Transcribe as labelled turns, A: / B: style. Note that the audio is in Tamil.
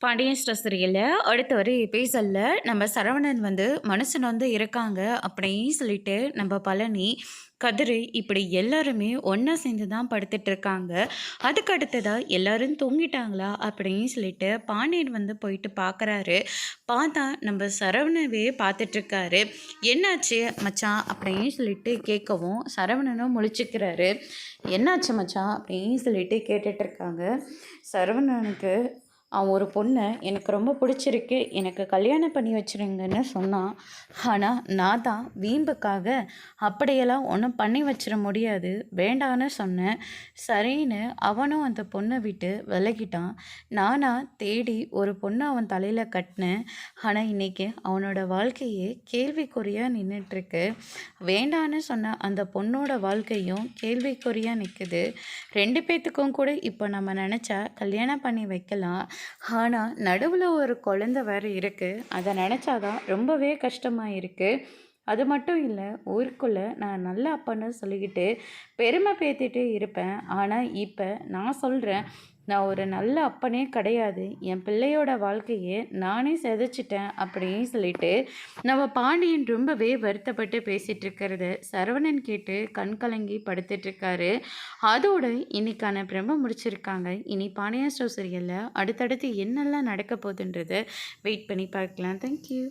A: பாண்டியன் ஸ்டோர் சீரியல்ல அடுத்த ஒரு எபிசோட்ல நம்ம சரவணன் வந்து மனுஷன் வந்து இருக்காங்க அப்படின்னு சொல்லிட்டு நம்ம பழனி கதிரு இப்படி எல்லாருமே ஒன்றா சேர்ந்து தான் படுத்துட்டு இருக்காங்க. அதுக்கு அடுத்ததா எல்லாரும் தூங்கிட்டாங்களா அப்படின்னு சொல்லிட்டு பாண்டியன் வந்து போயிட்டு பார்க்குறாரு. பார்த்தா நம்ம சரவணவே பார்த்துட்ருக்காரு. என்னாச்சு மச்சான் அப்படின்னு சொல்லிட்டு கேட்கவும் சரவணனும் முழிச்சுக்கிறாரு. என்னாச்சு மச்சான் அப்படின்னு சொல்லிட்டு கேட்டுட்ருக்காங்க. சரவணனுக்கு அவன் ஒரு பொண்ணை எனக்கு ரொம்ப பிடிச்சிருக்கு, எனக்கு கல்யாணம் பண்ணி வச்சுருங்கன்னு சொன்னான். ஆனால் நான் தான் வீம்புக்காக அப்படியெல்லாம் ஒன்றும் பண்ணி வச்சிட முடியாது வேண்டான்னு சொன்னேன். சரின்னு அவனும் அந்த பொண்ணை விட்டு விலகிட்டான். நானாக தேடி ஒரு பொண்ணை அவன் தலையில் கட்டினேன். ஆனால் இன்றைக்கி அவனோட வாழ்க்கையே கேள்விக்குறியாக நின்றுட்டுருக்கு. வேண்டான்னு சொன்ன அந்த பொண்ணோட வாழ்க்கையும் கேள்விக்குறியாக நிற்குது. ரெண்டு பேர்த்துக்கும் கூட இப்போ நம்ம நினச்சா கல்யாணம் பண்ணி வைக்கலாம். ஆனால் நடுவில் ஒரு குழந்த வேறு இருக்குது. அதை நினச்சாதான் ரொம்பவே கஷ்டமாக இருக்குது. அது மட்டும் இல்லை, ஊருக்குள்ளே நான் நல்ல அப்பன்னு சொல்லிக்கிட்டு பெருமை பேத்திட்டு இருப்பேன். ஆனால் இப்போ நான் சொல்கிறேன், நான் ஒரு நல்ல அப்பனே கிடையாது. என் பிள்ளையோட வாழ்க்கையை நானே சிதைச்சிட்டேன் அப்படின்னு சொல்லிட்டு நம்ம பாண்டியன் ரொம்பவே வருத்தப்பட்டு பேசிகிட்டு இருக்கிறத சரவணன் கேட்டு கண் கலங்கி படுத்துட்ருக்காரு. அதோடு இன்னைக்கான பிரம்ம முடிச்சிருக்காங்க. இனி பாண்டியன் ஸ்டோர் சீரியலில் அடுத்தடுத்து என்னெல்லாம் நடக்க போகுதுன்றதை வெயிட் பண்ணி பார்க்கலாம். தேங்க்யூ.